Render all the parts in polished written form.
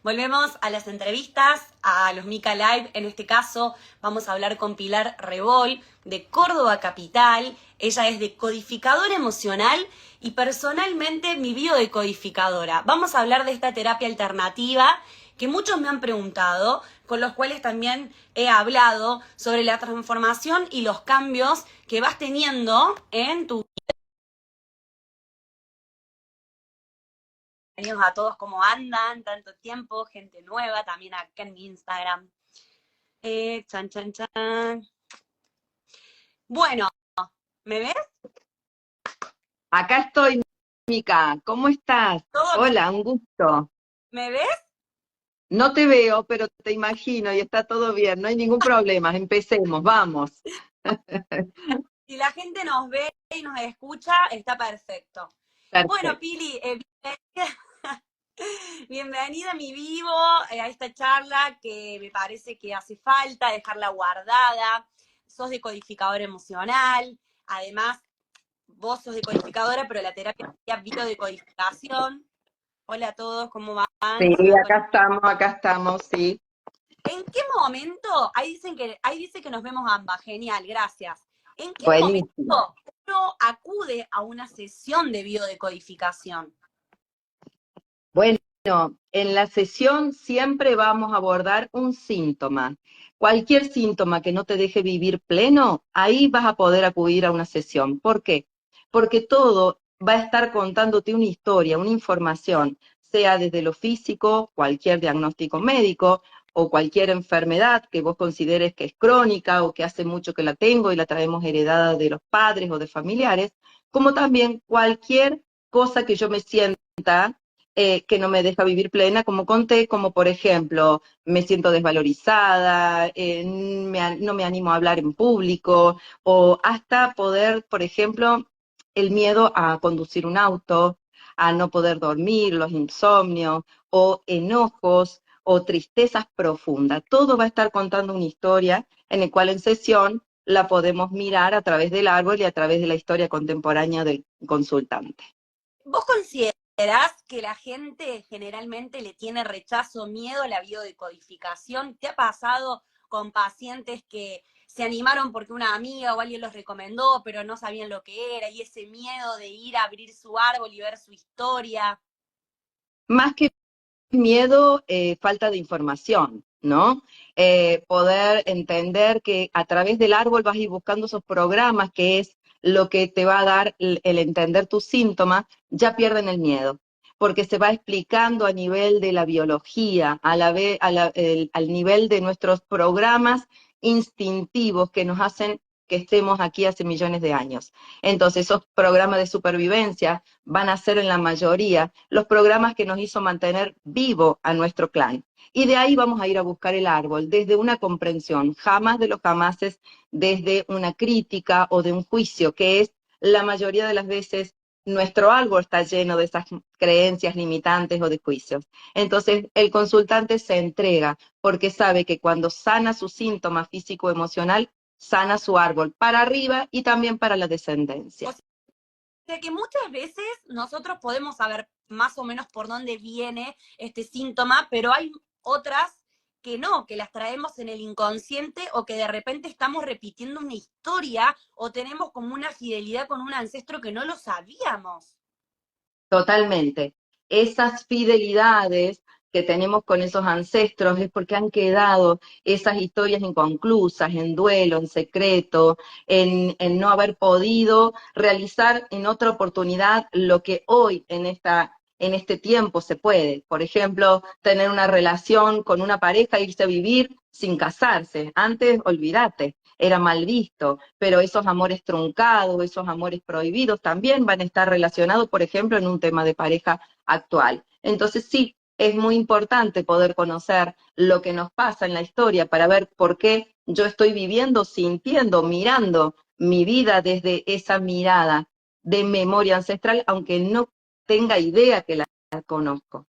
Volvemos a las entrevistas, a los Mica Live. En este caso vamos a hablar con Pilar Rebol de Córdoba Capital. Ella es decodificadora emocional y personalmente mi biodecodificadora. Vamos a hablar de esta terapia alternativa que muchos me han preguntado, con los cuales también he hablado sobre la transformación y los cambios que vas teniendo en tu vida. Bienvenidos a todos, ¿cómo andan? Tanto tiempo, gente nueva, también acá en mi Instagram. Chan, chan, chan. Bueno, ¿me ves? Acá estoy, Mica. ¿Cómo estás? ¿Todo bien? Hola, un gusto. ¿Me ves? No te veo, pero te imagino y está todo bien. No hay ningún problema. Empecemos, vamos. Si la gente nos ve y nos escucha, está perfecto. Bueno, Perfecto. Pili, bienvenida, bienvenida a mi vivo, a esta charla que me parece que hace falta dejarla guardada. Sos decodificadora emocional, además vos sos decodificadora, pero la terapia es biodecodificación. Hola a todos, ¿cómo van? Sí, Si me acá estamos, sí. ¿En qué momento? Ahí dice que nos vemos ambas, genial, gracias. ¿En qué Buenísimo. momento uno acude a una sesión de biodecodificación? Bueno, en la sesión siempre vamos a abordar un síntoma. Cualquier síntoma que no te deje vivir pleno, ahí vas a poder acudir a una sesión. ¿Por qué? Porque todo va a estar contándote una historia, una información, sea desde lo físico, cualquier diagnóstico médico o cualquier enfermedad que vos consideres que es crónica o que hace mucho que la tengo y la traemos heredada de los padres o de familiares, como también cualquier cosa que yo me sienta que no me deja vivir plena, como conté, como por ejemplo, me siento desvalorizada, no me animo a hablar en público, o hasta poder, por ejemplo, el miedo a conducir un auto, a no poder dormir, los insomnios, o enojos, o tristezas profundas. Todo va a estar contando una historia en la cual en sesión la podemos mirar a través del árbol y a través de la historia contemporánea del consultante. ¿Vos considerás que la gente generalmente le tiene rechazo, miedo a la biodecodificación? ¿Te ha pasado con pacientes que se animaron porque una amiga o alguien los recomendó, pero no sabían lo que era, y ese miedo de ir a abrir su árbol y ver su historia? Más que miedo, falta de información, ¿no? Poder entender que a través del árbol vas a ir buscando esos programas, que es lo que te va a dar el entender tus síntomas, ya pierden el miedo, porque se va explicando a nivel de la biología, al nivel de nuestros programas instintivos que nos hacen que estemos aquí hace millones de años. Entonces, esos programas de supervivencia van a ser en la mayoría los programas que nos hizo mantener vivo a nuestro clan. Y de ahí vamos a ir a buscar el árbol, desde una comprensión, jamás de los jamases, desde una crítica o de un juicio, que es la mayoría de las veces nuestro árbol está lleno de esas creencias limitantes o de juicios. Entonces, el consultante se entrega porque sabe que cuando sana su síntoma físico-emocional, sana su árbol para arriba y también para la O descendencia. sea que muchas veces nosotros podemos saber más o menos por dónde viene este síntoma, pero hay otras que no, que las traemos en el inconsciente o que de repente estamos repitiendo una historia o tenemos como una fidelidad con un ancestro que no lo sabíamos. Totalmente. Esas fidelidades que tenemos con esos ancestros es porque han quedado esas historias inconclusas, en duelo, en secreto, en no haber podido realizar en otra oportunidad lo que hoy en este tiempo se puede. Por ejemplo, tener una relación con una pareja, irse a vivir sin casarse. Antes, olvídate, era mal visto, pero esos amores truncados, esos amores prohibidos también van a estar relacionados, por ejemplo, en un tema de pareja actual. Entonces sí, es muy importante poder conocer lo que nos pasa en la historia para ver por qué yo estoy viviendo, sintiendo, mirando mi vida desde esa mirada de memoria ancestral, aunque no tenga idea que la conozco.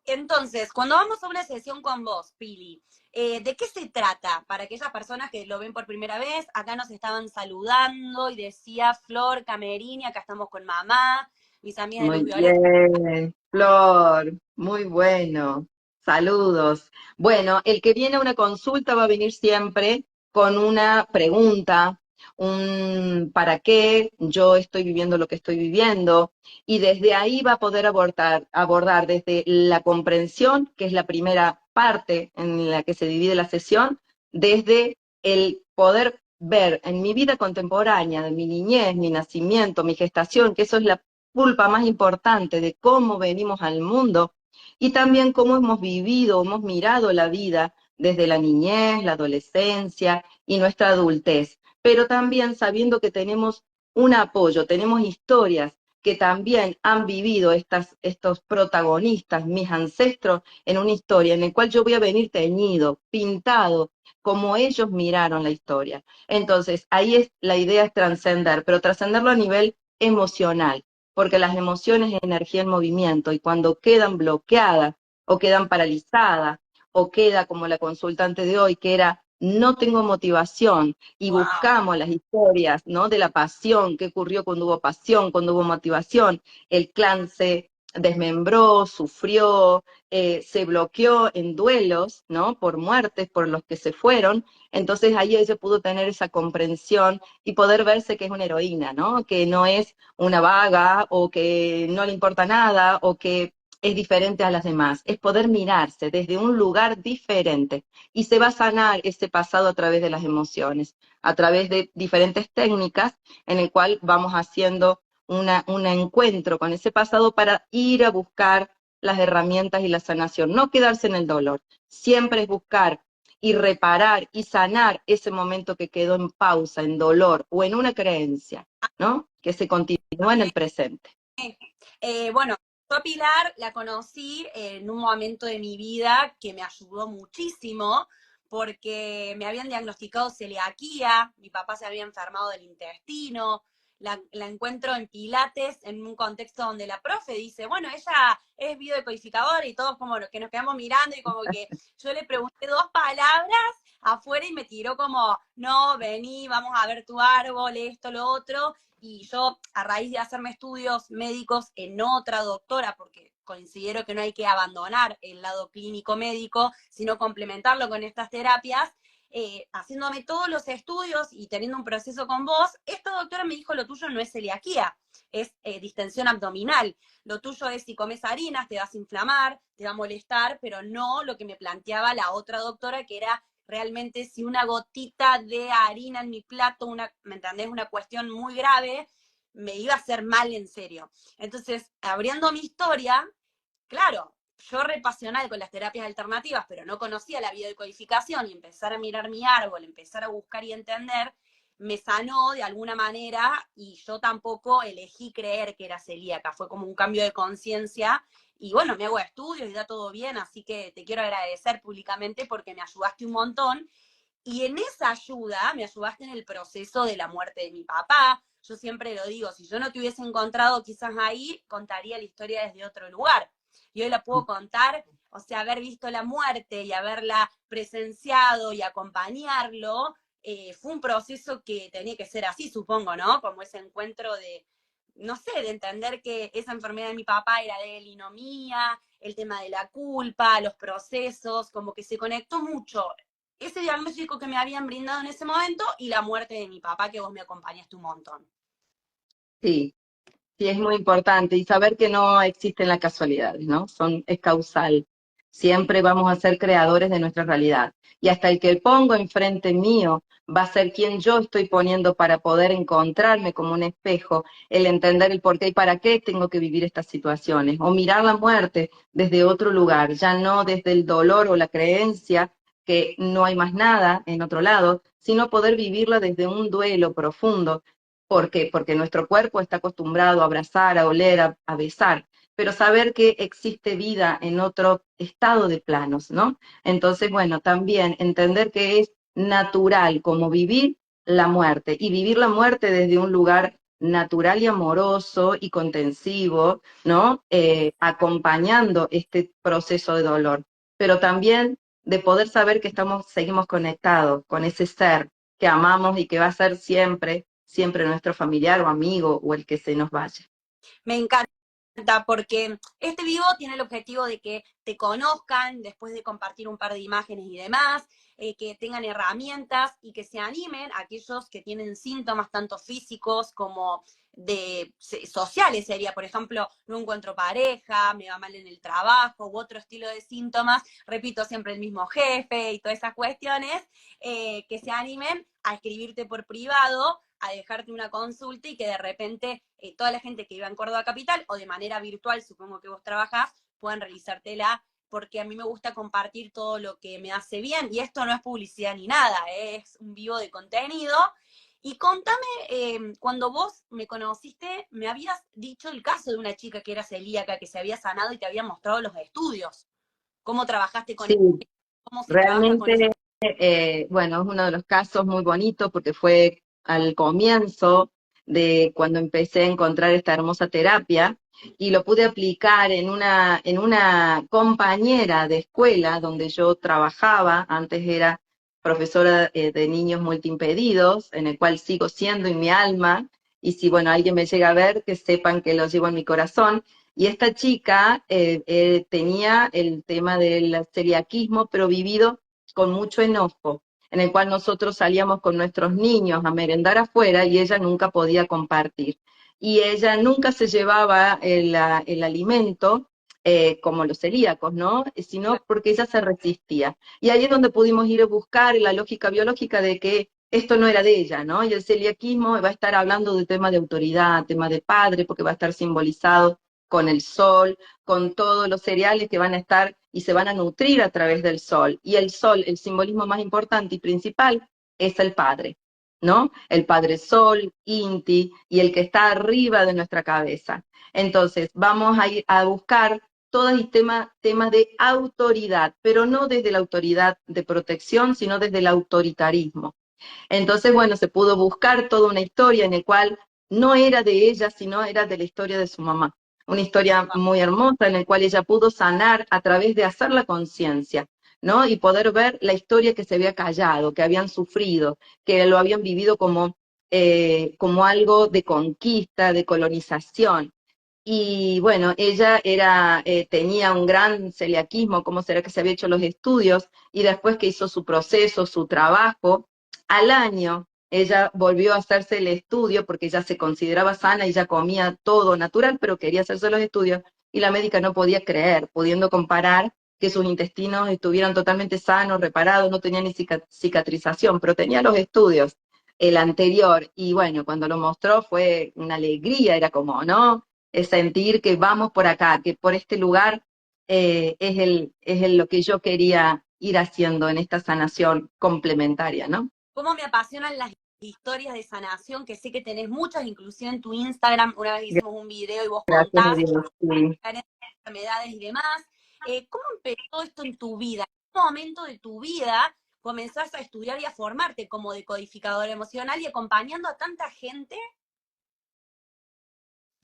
Entonces, cuando vamos a una sesión con vos, Pili, ¿de qué se trata? Para aquellas personas que lo ven por primera vez, acá nos estaban saludando y decía Flor Camerini, acá estamos con mamá. mis amigas de Muy Luz Violeta. bien, Flor, muy bueno. Saludos. Bueno, el que viene a una consulta va a venir siempre con una pregunta, un para qué yo estoy viviendo lo que estoy viviendo, y desde ahí va a poder abordar desde la comprensión, que es la primera parte en la que se divide la sesión, desde el poder ver en mi vida contemporánea, de mi niñez, mi nacimiento, mi gestación, que eso es la culpa más importante de cómo venimos al mundo y también cómo hemos vivido, hemos mirado la vida desde la niñez, la adolescencia y nuestra adultez, pero también sabiendo que tenemos un apoyo, tenemos historias que también han vivido estos protagonistas, mis ancestros, en una historia en la cual yo voy a venir teñido, pintado, como ellos miraron la historia. Entonces, ahí es la idea es trascender, pero trascenderlo a nivel emocional, porque las emociones es energía en movimiento y cuando quedan bloqueadas o quedan paralizadas o queda como la consultante de hoy, que era no tengo motivación y Wow. buscamos las historias, ¿no? De la pasión, qué ocurrió cuando hubo pasión, cuando hubo motivación, el clan se desmembró, sufrió, se bloqueó en duelos, ¿no? Por muertes, por los que se fueron, entonces ahí ella pudo tener esa comprensión y poder verse que es una heroína, ¿no? Que no es una vaga o que no le importa nada o que es diferente a las demás. Es poder mirarse desde un lugar diferente y se va a sanar ese pasado a través de las emociones, a través de diferentes técnicas en el cual vamos haciendo un encuentro con ese pasado para ir a buscar las herramientas y la sanación, no quedarse en el dolor, siempre es buscar y reparar y sanar ese momento que quedó en pausa, en dolor o en una creencia, ¿no? Que se continúa en el presente. Bueno, yo a Pilar la conocí en un momento de mi vida que me ayudó muchísimo porque me habían diagnosticado celiaquía, mi papá se había enfermado del intestino, la encuentro en Pilates en un contexto donde la profe dice, bueno, ella es biodecodificadora y todos como que nos quedamos mirando y como que yo le pregunté dos palabras afuera y me tiró como, no, vení, vamos a ver tu árbol, esto, lo otro, y yo, a raíz de hacerme estudios médicos en otra doctora, porque considero que no hay que abandonar el lado clínico médico, sino complementarlo con estas terapias, haciéndome todos los estudios y teniendo un proceso con vos, esta doctora me dijo, lo tuyo no es celiaquía, es distensión abdominal. Lo tuyo es si comes harinas, te vas a inflamar, te va a molestar, pero no lo que me planteaba la otra doctora, que era realmente si una gotita de harina en mi plato, ¿me entendés? Una cuestión muy grave, me iba a hacer mal en serio. Entonces, abriendo mi historia, claro, yo repasional con las terapias alternativas, pero no conocía la biodecodificación y empezar a mirar mi árbol, empezar a buscar y entender, me sanó de alguna manera y yo tampoco elegí creer que era celíaca, fue como un cambio de conciencia y bueno, me hago estudios y da todo bien, así que te quiero agradecer públicamente porque me ayudaste un montón y en esa ayuda me ayudaste en el proceso de la muerte de mi papá. Yo siempre lo digo, si yo no te hubiese encontrado quizás ahí, contaría la historia desde otro lugar. Y hoy la puedo contar, o sea, haber visto la muerte y haberla presenciado y acompañarlo, fue un proceso que tenía que ser así, supongo, ¿no? Como ese encuentro de, no sé, de entender que esa enfermedad de mi papá era de él y no mía, el tema de la culpa, los procesos, como que se conectó mucho ese diagnóstico que me habían brindado en ese momento y la muerte de mi papá, que vos me acompañaste un montón. Sí, sí, es muy importante y saber que no existen las casualidades, ¿no? Es causal. Siempre vamos a ser creadores de nuestra realidad. Y hasta el que pongo enfrente mío va a ser quien yo estoy poniendo para poder encontrarme como un espejo, el entender el por qué y para qué tengo que vivir estas situaciones, o mirar la muerte desde otro lugar, ya no desde el dolor o la creencia que no hay más nada en otro lado, sino poder vivirla desde un duelo profundo. ¿Por qué? Porque nuestro cuerpo está acostumbrado a abrazar, a oler, a besar, pero saber que existe vida en otro estado de planos, ¿no? Entonces, bueno, también entender que es natural como vivir la muerte y vivir la muerte desde un lugar natural y amoroso y contensivo, ¿no? Acompañando este proceso de dolor, pero también de poder saber que seguimos conectados con ese ser que amamos y que va a ser siempre, siempre nuestro familiar o amigo o el que se nos vaya. Me encanta. porque este vivo tiene el objetivo de que te conozcan después de compartir un par de imágenes y demás, que tengan herramientas y que se animen a aquellos que tienen síntomas tanto físicos como de sociales, sería, por ejemplo, no encuentro pareja, me va mal en el trabajo u otro estilo de síntomas, repito siempre el mismo jefe y todas esas cuestiones, que se animen a escribirte por privado, a dejarte una consulta y que de repente toda la gente que viva en Córdoba Capital o de manera virtual, supongo que vos trabajás, puedan realizártela, porque a mí me gusta compartir todo lo que me hace bien, y esto no es publicidad ni nada, es un vivo de contenido. Y contame, cuando vos me conociste, me habías dicho el caso de una chica que era celíaca, que se había sanado y te había mostrado los estudios. ¿Cómo trabajaste con Sí, ella? ¿Cómo se trabaja con esa? realmente, bueno, es uno de los casos muy bonitos porque fue al comienzo de cuando empecé a encontrar esta hermosa terapia y lo pude aplicar en una compañera de escuela donde yo trabajaba, antes era profesora de niños multiimpedidos, en el cual sigo siendo en mi alma, y si, bueno, alguien me llega a ver, que sepan que lo llevo en mi corazón. Y esta chica tenía el tema del celiaquismo, pero vivido con mucho enojo, en el cual nosotros salíamos con nuestros niños a merendar afuera y ella nunca podía compartir. Y ella nunca se llevaba el alimento como los celíacos, ¿no? Sino porque ella se resistía. Y ahí es donde pudimos ir a buscar la lógica biológica de que esto no era de ella, ¿no? Y el celiaquismo va a estar hablando de tema de autoridad, tema de padre, porque va a estar simbolizado con el sol, con todos los cereales que van a estar y se van a nutrir a través del sol. Y el sol, el simbolismo más importante y principal, es el Padre, ¿no? El Padre Sol, Inti, y el que está arriba de nuestra cabeza. Entonces, vamos a ir a buscar todos los temas de autoridad, pero no desde la autoridad de protección, sino desde el autoritarismo. Entonces, bueno, se pudo buscar toda una historia en la cual no era de ella, sino era de la historia de su mamá. Una historia muy hermosa en la cual ella pudo sanar a través de hacer la conciencia, ¿no? Y poder ver la historia que se había callado, que habían sufrido, que lo habían vivido como algo de conquista, de colonización. Y bueno, ella tenía un gran celiaquismo, cómo será que se había hecho los estudios, y después que hizo su proceso, su trabajo, al año ella volvió a hacerse el estudio porque ya se consideraba sana y ya comía todo natural, pero quería hacerse los estudios, y la médica no podía creer, pudiendo comparar que sus intestinos estuvieran totalmente sanos, reparados, no tenía ni cicatrización, pero tenía los estudios, el anterior, y bueno, cuando lo mostró fue una alegría, era como, ¿no? Es sentir que vamos por acá, que por este lugar lo que yo quería ir haciendo en esta sanación complementaria, ¿no? Cómo me apasionan las historias de sanación, que sé que tenés muchas, inclusive en tu Instagram, una vez hicimos un video y vos Gracias a contás Dios. Sí. enfermedades y demás. ¿Cómo empezó esto en tu vida? ¿En qué momento de tu vida comenzaste a estudiar y a formarte como decodificador emocional y acompañando a tanta gente?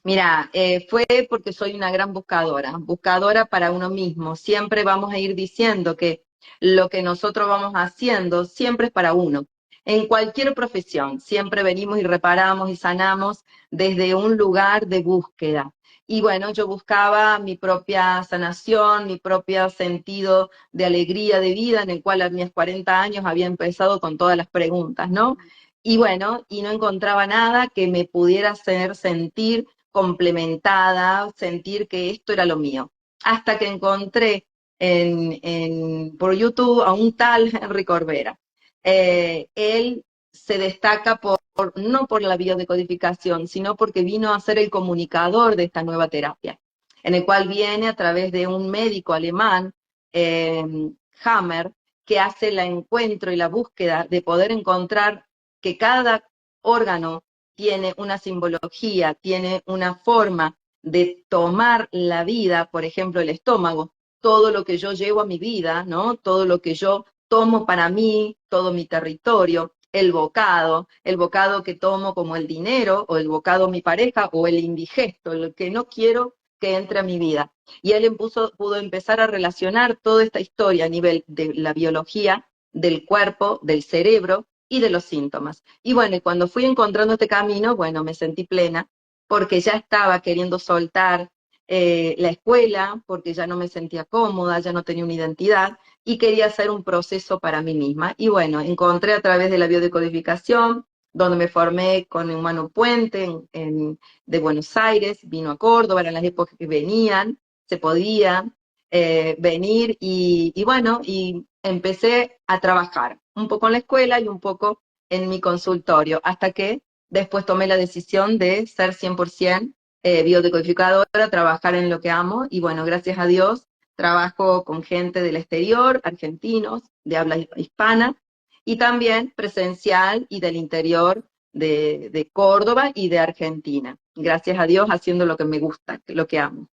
Mira, fue porque soy una gran buscadora, buscadora para uno mismo. Siempre vamos a ir diciendo que lo que nosotros vamos haciendo siempre es para uno. En cualquier profesión, siempre venimos y reparamos y sanamos desde un lugar de búsqueda. Y bueno, yo buscaba mi propia sanación, mi propio sentido de alegría de vida, en el cual a mis 40 años había empezado con todas las preguntas, ¿no? Y bueno, y no encontraba nada que me pudiera hacer sentir complementada, sentir que esto era lo mío. Hasta que encontré por YouTube a un tal Henry Corbera. Él se destaca no por la biodecodificación, sino porque vino a ser el comunicador de esta nueva terapia, en el cual viene a través de un médico alemán, eh, Hammer, que hace el encuentro y la búsqueda de poder encontrar que cada órgano tiene una simbología, tiene una forma de tomar la vida, por ejemplo, el estómago, todo lo que yo llevo a mi vida, ¿no? Todo lo que yo tomo para mí, todo mi territorio, el bocado que tomo como el dinero, o el bocado mi pareja, o el indigesto, lo que no quiero que entre a mi vida. Y él pudo empezar a relacionar toda esta historia a nivel de la biología, del cuerpo, del cerebro, y de los síntomas. Y bueno, y cuando fui encontrando este camino, bueno, me sentí plena, porque ya estaba queriendo soltar la escuela, porque ya no me sentía cómoda, ya no tenía una identidad, y quería hacer un proceso para mí misma. Y bueno, encontré a través de la biodecodificación, donde me formé con Humano Puente de Buenos Aires, vino a Córdoba, eran las épocas que venían, se podía venir, y bueno, y empecé a trabajar un poco en la escuela y un poco en mi consultorio, hasta que después tomé la decisión de ser 100% biodecodificadora, trabajar en lo que amo, y bueno, gracias a Dios, trabajo con gente del exterior, argentinos, de habla hispana, y también presencial y del interior de Córdoba y de Argentina. Gracias a Dios, haciendo lo que me gusta, lo que amo.